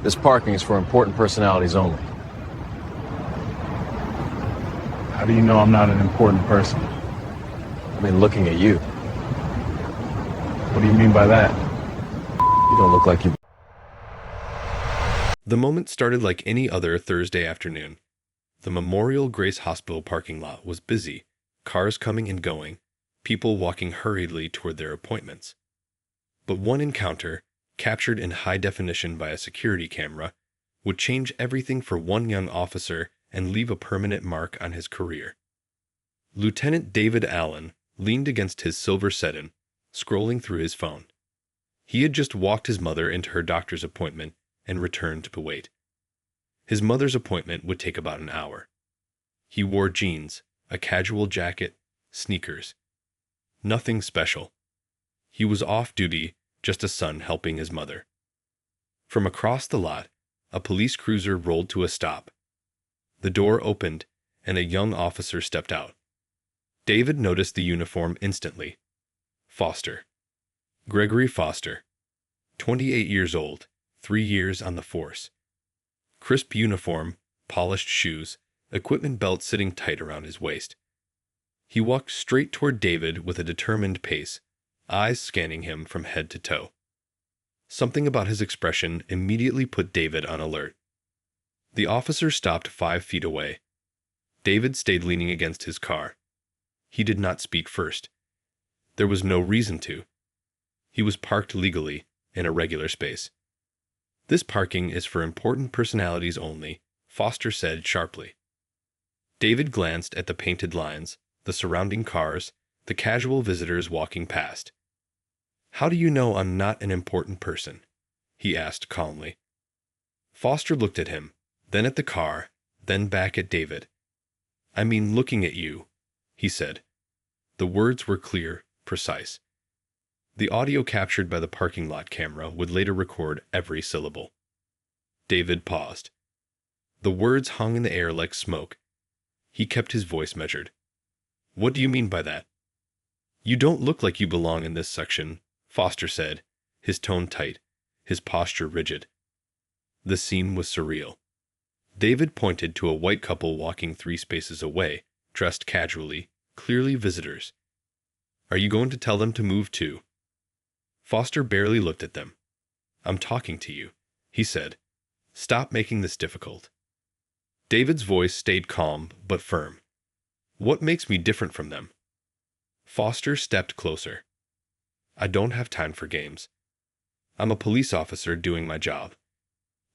This parking is for important personalities only. How do you know I'm not an important person? I mean, looking at you, What do you mean by that? you don't look like you. The moment started like any other Thursday afternoon. The Memorial Grace Hospital parking lot was busy, cars coming and going, people walking hurriedly toward their appointments. But one encounter, captured in high definition by a security camera, would change everything for one young officer and leave a permanent mark on his career. Lieutenant David Allen leaned against his silver sedan, scrolling through his phone. He had just walked his mother into her doctor's appointment and returned to wait. His mother's appointment would take about an hour. He wore jeans, a casual jacket, sneakers. Nothing special. He was off duty, just a son helping his mother. From across the lot, a police cruiser rolled to a stop. The door opened, and a young officer stepped out. David noticed the uniform instantly. Foster. Gregory Foster. 28 years old, 3 years on the force. Crisp uniform, polished shoes, equipment belt sitting tight around his waist. He walked straight toward David with a determined pace, eyes scanning him from head to toe. Something about his expression immediately put David on alert. The officer stopped 5 feet away. David stayed leaning against his car. He did not speak first. There was no reason to. He was parked legally, in a regular space. "This parking is for important personalities only," Foster said sharply. David glanced at the painted lines, the surrounding cars, the casual visitors walking past. "How do you know I'm not an important person?" he asked calmly. Foster looked at him, then at the car, then back at David. "I mean looking at you," he said. The words were clear, precise. The audio captured by the parking lot camera would later record every syllable. David paused. The words hung in the air like smoke. He kept his voice measured. "What do you mean by that?" "You don't look like you belong in this section," Foster said, his tone tight, his posture rigid. The scene was surreal. David pointed to a white couple walking 3 spaces away, dressed casually, clearly visitors. "Are you going to tell them to move too?" Foster barely looked at them. "I'm talking to you," he said. "Stop making this difficult." David's voice stayed calm but firm. "What makes me different from them?" Foster stepped closer. "I don't have time for games. I'm a police officer doing my job.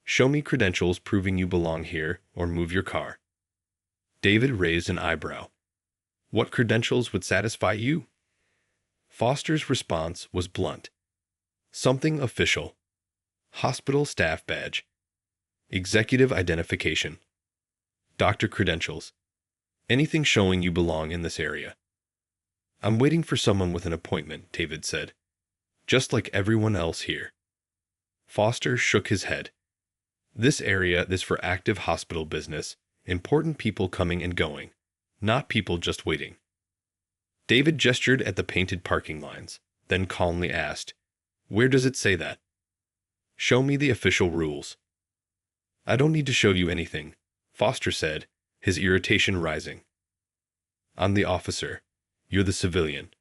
Show me credentials proving you belong here, or move your car." David raised an eyebrow. "What credentials would satisfy you?" Foster's response was blunt. "Something official. Hospital staff badge. Executive identification. Doctor credentials. Anything showing you belong in this area." "I'm waiting for someone with an appointment," David said. "Just like everyone else here." Foster shook his head. "This area is for active hospital business, important people coming and going, not people just waiting." David gestured at the painted parking lines, then calmly asked, "Where does it say that?" "Show me the official rules." "I don't need to show you anything," Foster said, his irritation rising. "I'm the officer. You're the civilian.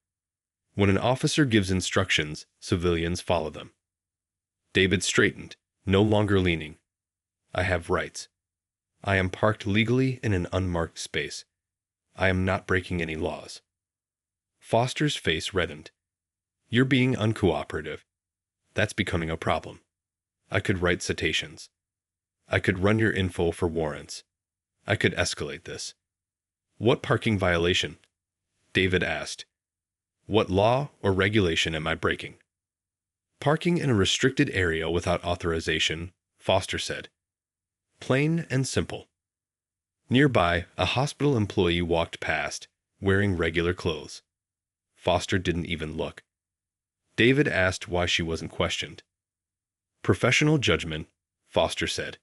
When an officer gives instructions, civilians follow them." David straightened, no longer leaning. "I have rights. I am parked legally in an unmarked space. I am not breaking any laws." Foster's face reddened. "You're being uncooperative. That's becoming a problem. I could write citations. I could run your info for warrants. I could escalate this." "What parking violation?" David asked. "What law or regulation am I breaking?" "Parking in a restricted area without authorization," Foster said. Plain and simple. Nearby, a hospital employee walked past, wearing regular clothes. Foster didn't even look. David asked why she wasn't questioned. "Professional judgment," Foster said.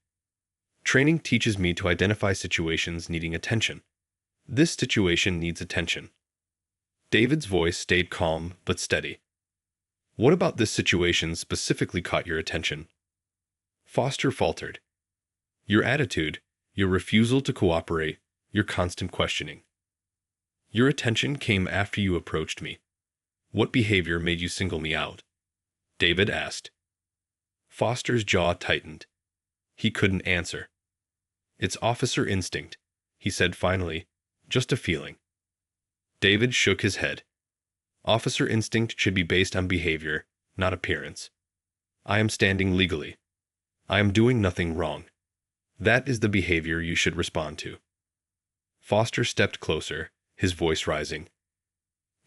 "Training teaches me to identify situations needing attention. This situation needs attention." David's voice stayed calm but steady. "What about this situation specifically caught your attention?" Foster faltered. Your attitude, your refusal to cooperate, your constant questioning. Your attention came after you approached me. What behavior made you single me out? David asked. Foster's jaw tightened. He couldn't answer. It's officer instinct, he said finally, just a feeling. David shook his head. Officer instinct should be based on behavior, not appearance. I am standing legally. I am doing nothing wrong. That is the behavior you should respond to. Foster stepped closer, his voice rising.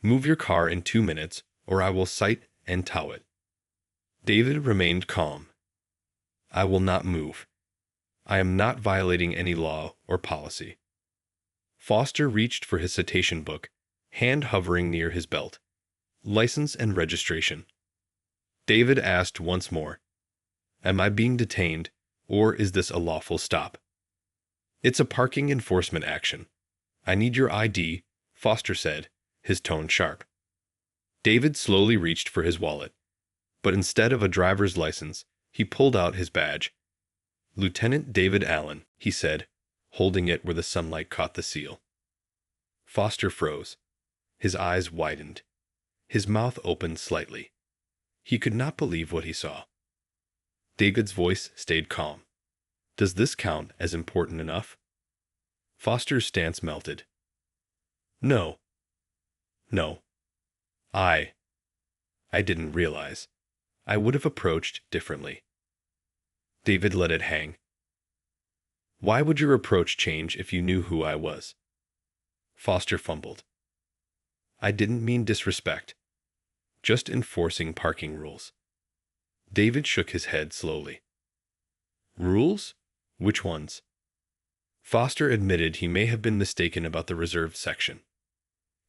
Move your car in 2 minutes, or I will cite and tow it. David remained calm. I will not move. I am not violating any law or policy. Foster reached for his citation book, hand hovering near his belt. License and registration. David asked once more, Am I being detained, or is this a lawful stop? It's a parking enforcement action. I need your ID, Foster said, his tone sharp. David slowly reached for his wallet, but instead of a driver's license, he pulled out his badge. Lieutenant David Allen, he said, holding it where the sunlight caught the seal. Foster froze. His eyes widened. His mouth opened slightly. He could not believe what he saw. David's voice stayed calm. Does this count as important enough? Foster's stance melted. No. No. I didn't realize. I would have approached differently. David let it hang. Why would your approach change if you knew who I was? Foster fumbled. I didn't mean disrespect. Just enforcing parking rules. David shook his head slowly. Rules? Which ones? Foster admitted he may have been mistaken about the reserved section.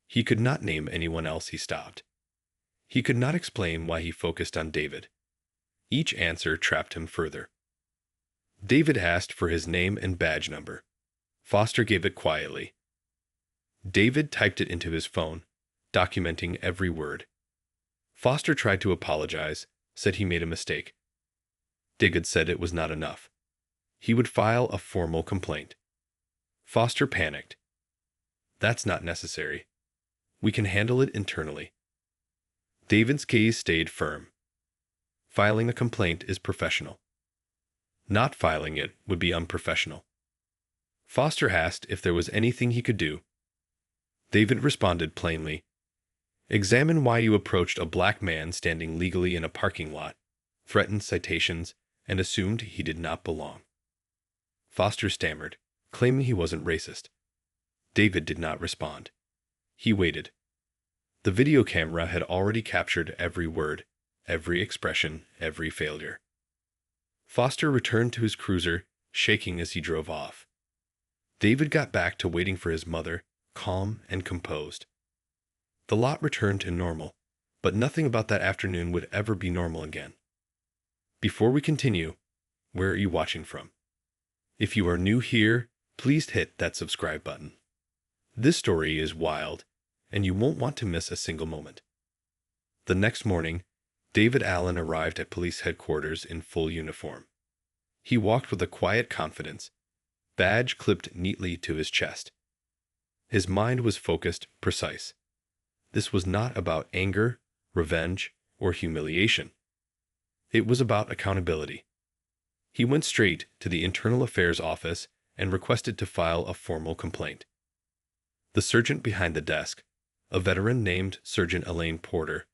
He could not name anyone else he stopped. He could not explain why he focused on David. Each answer trapped him further. David asked for his name and badge number. Foster gave it quietly. David typed it into his phone, documenting every word. Foster tried to apologize, said he made a mistake. David said it was not enough. He would file a formal complaint. Foster panicked. That's not necessary. We can handle it internally. David's gaze stayed firm. Filing a complaint is professional. Not filing it would be unprofessional. Foster asked if there was anything he could do. David responded plainly. Examine why you approached a black man standing legally in a parking lot, threatened citations, and assumed he did not belong. Foster stammered, claiming he wasn't racist. David did not respond. He waited. The video camera had already captured every word, every expression, every failure. Foster returned to his cruiser, shaking as he drove off. David got back to waiting for his mother, calm and composed. The lot returned to normal, but nothing about that afternoon would ever be normal again. Before we continue, where are you watching from? If you are new here, please hit that subscribe button. This story is wild, and you won't want to miss a single moment. The next morning, David Allen arrived at police headquarters in full uniform. He walked with a quiet confidence, badge clipped neatly to his chest. His mind was focused, precise. This was not about anger, revenge, or humiliation. It was about accountability. He went straight to the Internal Affairs office and requested to file a formal complaint. The sergeant behind the desk, a veteran named Sergeant Elaine Porter,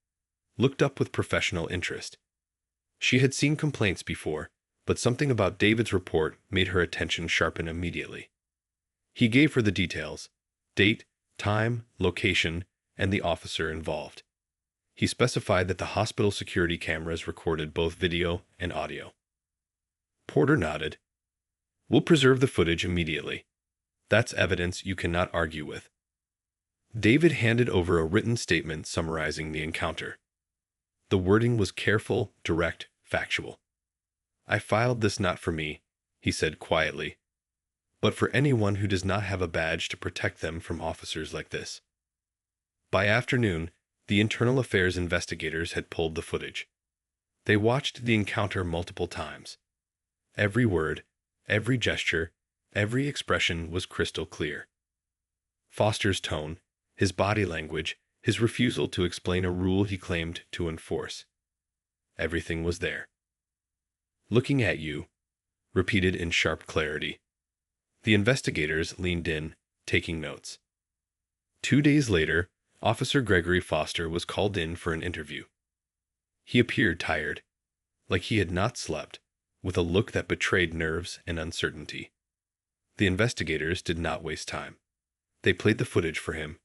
looked up with professional interest. She had seen complaints before, but something about David's report made her attention sharpen immediately. He gave her the details: date, time, location, and the officer involved. He specified that the hospital security cameras recorded both video and audio. Porter nodded. We'll preserve the footage immediately. That's evidence you cannot argue with. David handed over a written statement summarizing the encounter. The wording was careful, direct, factual. I filed this not for me, he said quietly, but for anyone who does not have a badge to protect them from officers like this. By afternoon, the Internal Affairs investigators had pulled the footage. They watched the encounter multiple times. Every word, every gesture, every expression was crystal clear. Foster's tone, his body language, his refusal to explain a rule he claimed to enforce. Everything was there. "Looking at you," repeated in sharp clarity. The investigators leaned in, taking notes. 2 days later, Officer Gregory Foster was called in for an interview. He appeared tired, like he had not slept, with a look that betrayed nerves and uncertainty. The investigators did not waste time. They played the footage for him,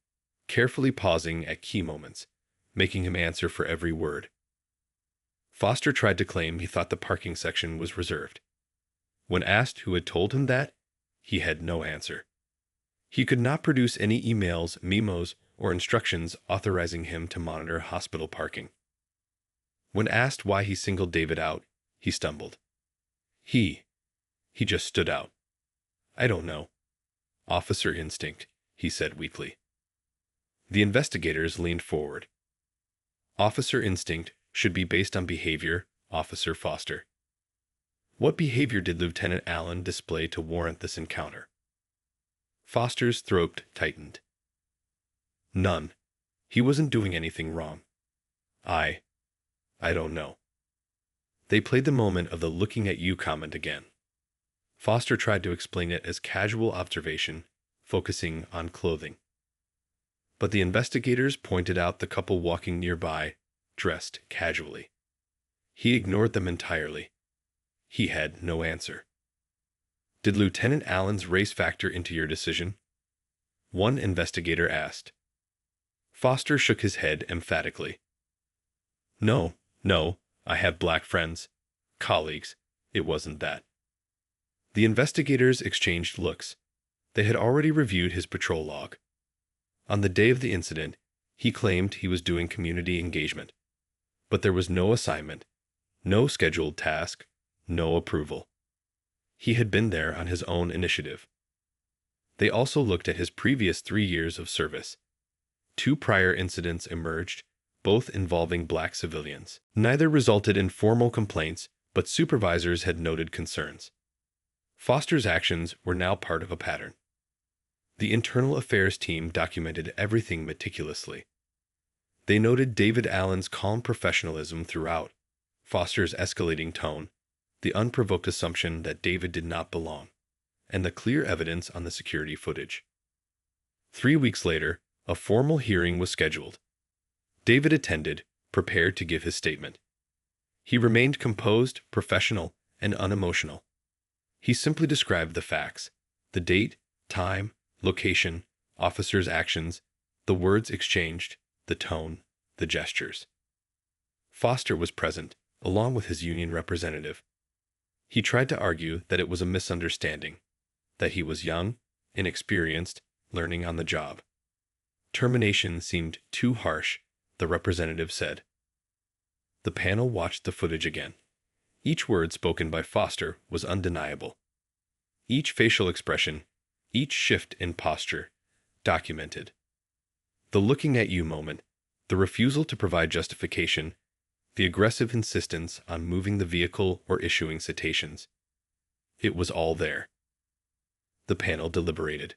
carefully pausing at key moments, making him answer for every word. Foster tried to claim he thought the parking section was reserved. When asked who had told him that, he had no answer. He could not produce any emails, memos, or instructions authorizing him to monitor hospital parking. When asked why he singled David out, he stumbled. He just stood out. "I don't know. Officer instinct," he said weakly. The investigators leaned forward. "Officer instinct should be based on behavior, Officer Foster. What behavior did Lieutenant Allen display to warrant this encounter?" Foster's throat tightened. "None. He wasn't doing anything wrong. I don't know." They played the moment of the "looking at you" comment again. Foster tried to explain it as casual observation, focusing on clothing. But the investigators pointed out the couple walking nearby, dressed casually. He ignored them entirely. He had no answer. "Did Lieutenant Allen's race factor into your decision?" one investigator asked. Foster shook his head emphatically. No, I have black friends, colleagues. It wasn't that." The investigators exchanged looks. They had already reviewed his patrol log. On the day of the incident, he claimed he was doing community engagement. But there was no assignment, no scheduled task, no approval. He had been there on his own initiative. They also looked at his previous 3 years of service. 2 prior incidents emerged, both involving black civilians. Neither resulted in formal complaints, but supervisors had noted concerns. Foster's actions were now part of a pattern. The internal affairs team documented everything meticulously. They noted David Allen's calm professionalism throughout, Foster's escalating tone, the unprovoked assumption that David did not belong, and the clear evidence on the security footage. 3 weeks later, a formal hearing was scheduled. David attended, prepared to give his statement. He remained composed, professional, and unemotional. He simply described the facts: the date, time, location, officers' actions, the words exchanged, the tone, the gestures. Foster was present, along with his union representative. He tried to argue that it was a misunderstanding, that he was young, inexperienced, learning on the job. Termination seemed too harsh, the representative said. The panel watched the footage again. Each word spoken by Foster was undeniable. Each facial expression, each shift in posture, documented. The "looking at you" moment, the refusal to provide justification, the aggressive insistence on moving the vehicle or issuing citations. It was all there. The panel deliberated.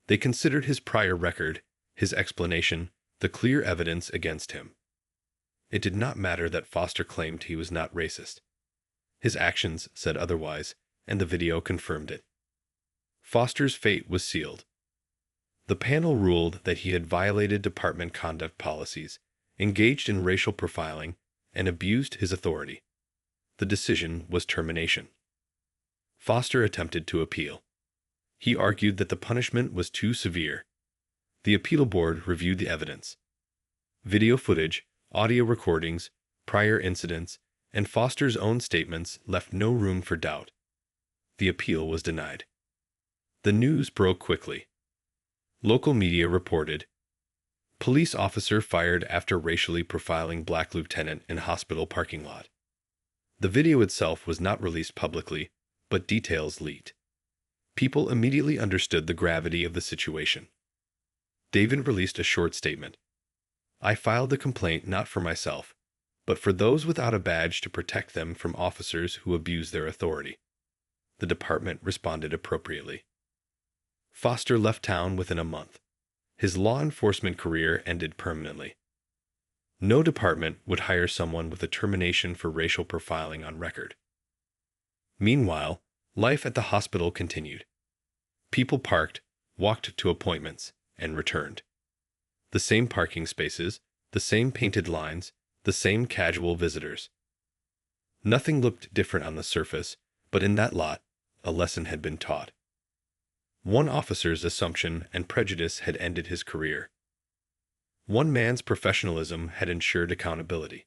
They considered his prior record, his explanation, the clear evidence against him. It did not matter that Foster claimed he was not racist. His actions said otherwise, and the video confirmed it. Foster's fate was sealed. The panel ruled that he had violated department conduct policies, engaged in racial profiling, and abused his authority. The decision was termination. Foster attempted to appeal. He argued that the punishment was too severe. The appeal board reviewed the evidence. Video footage, audio recordings, prior incidents, and Foster's own statements left no room for doubt. The appeal was denied. The news broke quickly. Local media reported, "Police officer fired after racially profiling black lieutenant in hospital parking lot." The video itself was not released publicly, but details leaked. People immediately understood the gravity of the situation. David released a short statement. "I filed the complaint not for myself, but for those without a badge to protect them from officers who abuse their authority." the department responded appropriately. Foster left town within a month. His law enforcement career ended permanently. No department would hire someone with a termination for racial profiling on record. Meanwhile, life at the hospital continued. People parked, walked to appointments, and returned. The same parking spaces, the same painted lines, the same casual visitors. Nothing looked different on the surface, but in that lot, a lesson had been taught. One officer's assumption and prejudice had ended his career. One man's professionalism had ensured accountability.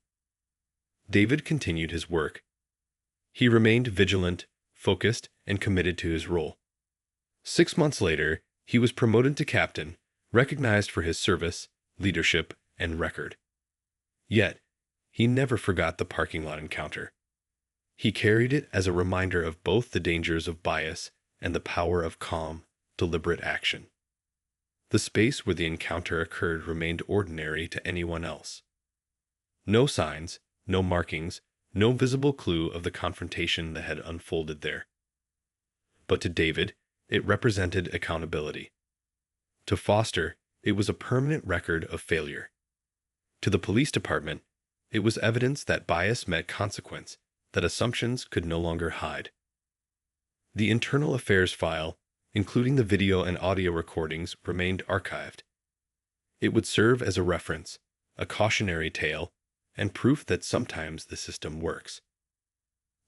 David continued his work. He remained vigilant, focused, and committed to his role. 6 months later, he was promoted to captain, recognized for his service, leadership, and record. Yet, he never forgot the parking lot encounter. He carried it as a reminder of both the dangers of bias and the power of calm, deliberate action. The space where the encounter occurred remained ordinary to anyone else. No signs, no markings, no visible clue of the confrontation that had unfolded there. But to David, it represented accountability. To Foster, it was a permanent record of failure. To the police department, it was evidence that bias met consequence, that assumptions could no longer hide. The internal affairs file, including the video and audio recordings, remained archived. It would serve as a reference, a cautionary tale, and proof that sometimes the system works.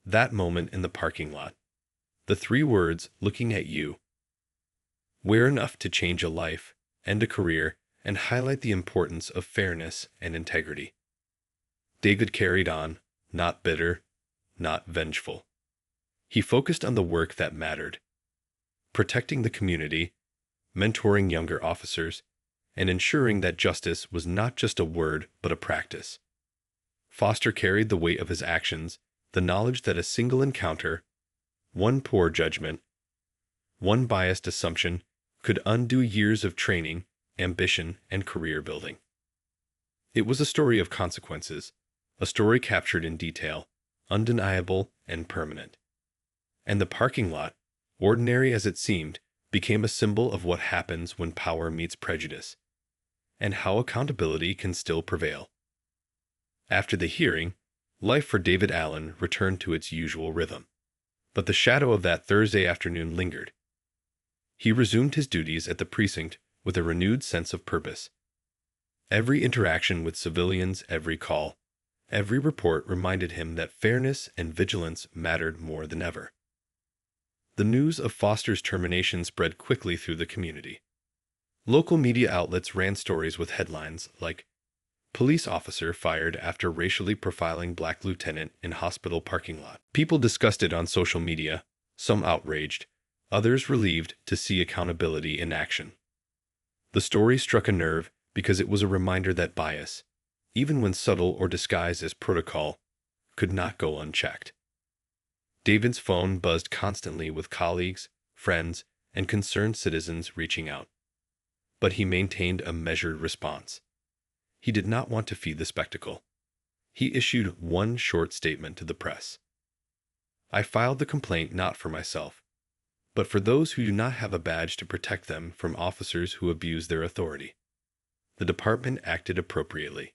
That moment in the parking lot, the 3 words, "looking at you," were enough to change a life, end a career, and highlight the importance of fairness and integrity. David carried on, not bitter, not vengeful. He focused on the work that mattered, protecting the community, mentoring younger officers, and ensuring that justice was not just a word but a practice. Foster carried the weight of his actions, the knowledge that a single encounter, one poor judgment, one biased assumption could undo years of training, ambition, and career building. It was a story of consequences, a story captured in detail, undeniable and permanent. And the parking lot, ordinary as it seemed, became a symbol of what happens when power meets prejudice, and how accountability can still prevail. After the hearing, life for David Allen returned to its usual rhythm. But the shadow of that Thursday afternoon lingered. He resumed his duties at the precinct with a renewed sense of purpose. Every interaction with civilians, every call, every report reminded him that fairness and vigilance mattered more than ever. The news of Foster's termination spread quickly through the community. Local media outlets ran stories with headlines like, "Police officer fired after racially profiling black lieutenant in hospital parking lot." People discussed it on social media, some outraged, others relieved to see accountability in action. The story struck a nerve because it was a reminder that bias, even when subtle or disguised as protocol, could not go unchecked. David's phone buzzed constantly with colleagues, friends, and concerned citizens reaching out. But he maintained a measured response. He did not want to feed the spectacle. He issued one short statement to the press. "I filed the complaint not for myself, but for those who do not have a badge to protect them from officers who abuse their authority." The department acted appropriately.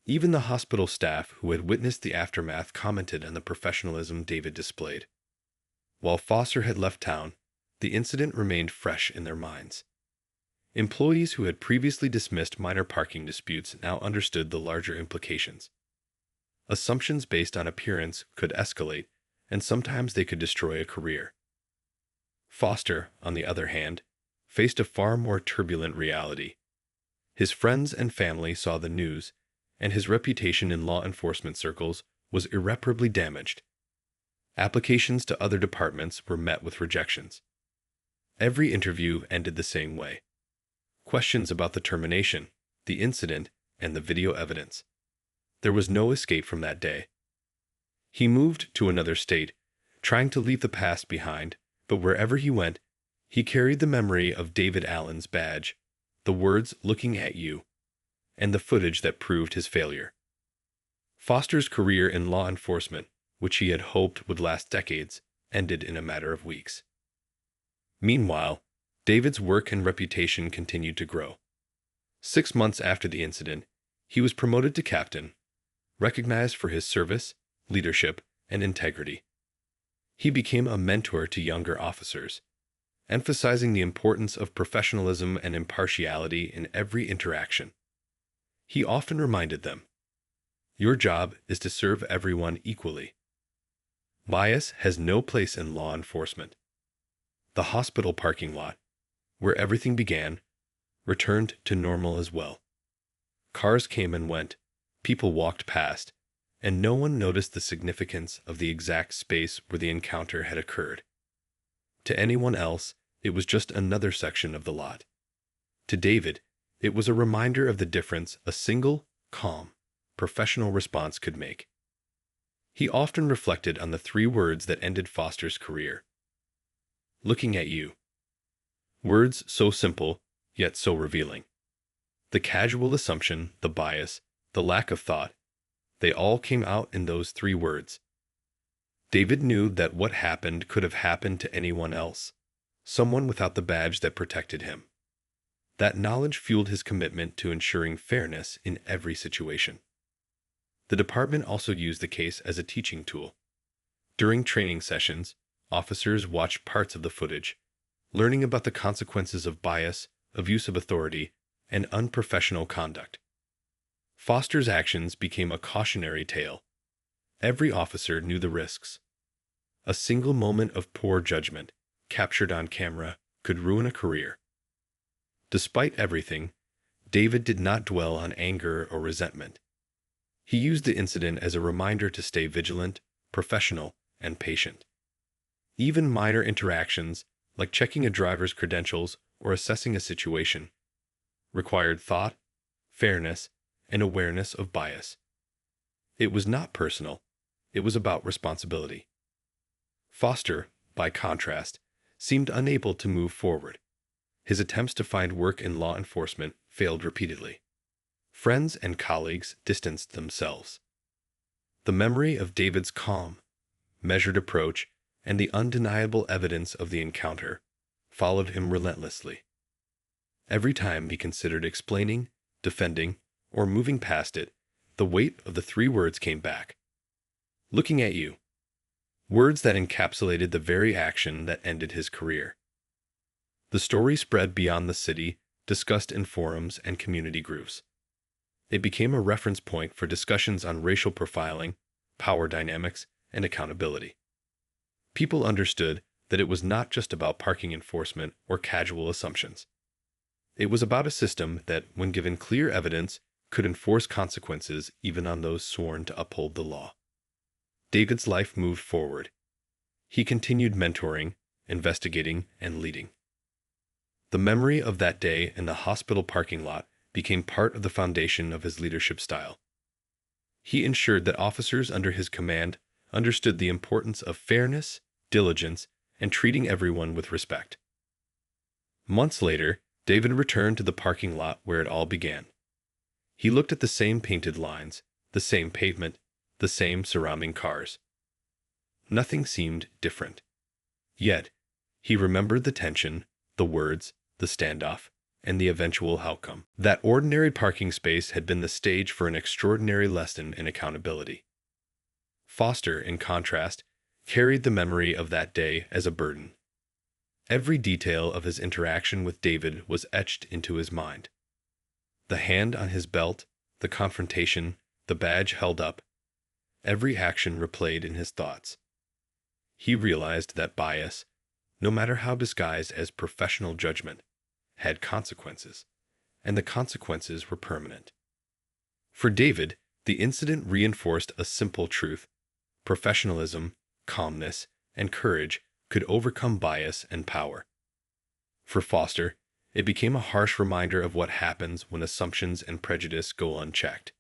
Even the hospital staff who had witnessed the aftermath commented on the professionalism David displayed. While Foster had left town, the incident remained fresh in their minds. Employees who had previously dismissed minor parking disputes now understood the larger implications. Assumptions based on appearance could escalate, and sometimes they could destroy a career. Foster, on the other hand, faced a far more turbulent reality. His friends and family saw the news, and his reputation in law enforcement circles was irreparably damaged. Applications to other departments were met with rejections. Every interview ended the same way. Questions about the termination, the incident, and the video evidence. There was no escape from that day. He moved to another state, trying to leave the past behind, but wherever he went, he carried the memory of David Allen's badge, the words "looking at you," and the footage that proved his failure. Foster's career in law enforcement, which he had hoped would last decades, ended in a matter of weeks. Meanwhile, David's work and reputation continued to grow. 6 months after the incident, he was promoted to captain, recognized for his service, leadership, and integrity. He became a mentor to younger officers, emphasizing the importance of professionalism and impartiality in every interaction. He often reminded them, "Your job is to serve everyone equally. Bias has no place in law enforcement." The hospital parking lot, where everything began, returned to normal as well. Cars came and went, people walked past, and no one noticed the significance of the exact space where the encounter had occurred. To anyone else, it was just another section of the lot. To David, it was a reminder of the difference a single, calm, professional response could make. He often reflected on the 3 words that ended Foster's career. "Looking at you." Words so simple, yet so revealing. The casual assumption, the bias, the lack of thought, they all came out in those 3 words. David knew that what happened could have happened to anyone else, someone without the badge that protected him. That knowledge fueled his commitment to ensuring fairness in every situation. The department also used the case as a teaching tool. During training sessions, officers watched parts of the footage, learning about the consequences of bias, abuse of authority, and unprofessional conduct. Foster's actions became a cautionary tale. Every officer knew the risks. A single moment of poor judgment, captured on camera, could ruin a career. Despite everything, David did not dwell on anger or resentment. He used the incident as a reminder to stay vigilant, professional, and patient. Even minor interactions, like checking a driver's credentials or assessing a situation, required thought, fairness, and awareness of bias. It was not personal, it was about responsibility. Foster, by contrast, seemed unable to move forward. His attempts to find work in law enforcement failed repeatedly. Friends and colleagues distanced themselves. The memory of David's calm, measured approach, and the undeniable evidence of the encounter followed him relentlessly. Every time he considered explaining, defending, or moving past it, the weight of the 3 words came back. "Looking at you." Words that encapsulated the very action that ended his career. The story spread beyond the city, discussed in forums and community groups. It became a reference point for discussions on racial profiling, power dynamics, and accountability. People understood that it was not just about parking enforcement or casual assumptions. It was about a system that, when given clear evidence, could enforce consequences even on those sworn to uphold the law. David's life moved forward. He continued mentoring, investigating, and leading. The memory of that day in the hospital parking lot became part of the foundation of his leadership style. He ensured that officers under his command understood the importance of fairness, diligence, and treating everyone with respect. Months later, David returned to the parking lot where it all began. He looked at the same painted lines, the same pavement, the same surrounding cars. Nothing seemed different. Yet, he remembered the tension, the words, the standoff, and the eventual outcome. That ordinary parking space had been the stage for an extraordinary lesson in accountability. Foster, in contrast, carried the memory of that day as a burden. Every detail of his interaction with David was etched into his mind. The hand on his belt, the confrontation, the badge held up, every action replayed in his thoughts. He realized that bias, no matter how disguised as professional judgment, had consequences, and the consequences were permanent. For David, the incident reinforced a simple truth: professionalism, calmness, and courage could overcome bias and power. For Foster, it became a harsh reminder of what happens when assumptions and prejudice go unchecked.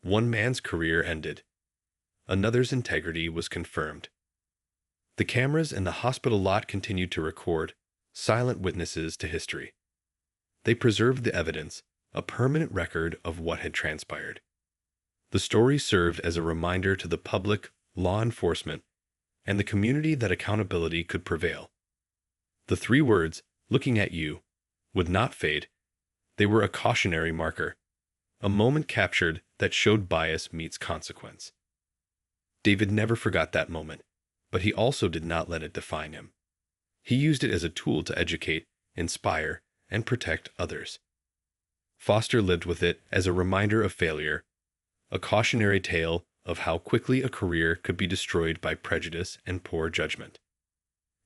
One man's career ended. Another's integrity was confirmed. The cameras in the hospital lot continued to record, silent witnesses to history. They preserved the evidence, a permanent record of what had transpired. The story served as a reminder to the public, law enforcement, and the community that accountability could prevail. The 3 words, "looking at you," would not fade. They were a cautionary marker, a moment captured that showed bias meets consequence. David never forgot that moment, but he also did not let it define him. He used it as a tool to educate, inspire, and protect others. Foster lived with it as a reminder of failure, a cautionary tale of how quickly a career could be destroyed by prejudice and poor judgment.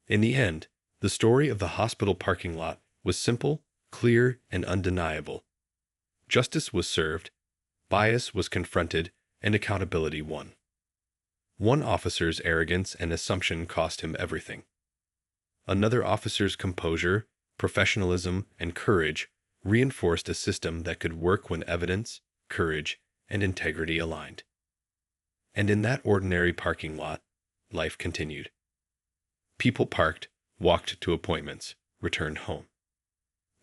In the end, the story of the hospital parking lot was simple, clear, and undeniable. Justice was served, bias was confronted, and accountability won. One officer's arrogance and assumption cost him everything. Another officer's composure, professionalism, and courage reinforced a system that could work when evidence, courage, and integrity aligned. And in that ordinary parking lot, life continued. People parked, walked to appointments, returned home.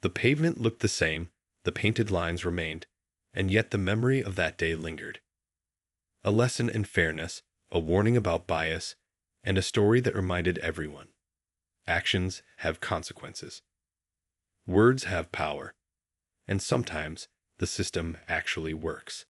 The pavement looked the same, the painted lines remained, and yet the memory of that day lingered. A lesson in fairness, a warning about bias, and a story that reminded everyone: actions have consequences. Words have power, and sometimes the system actually works.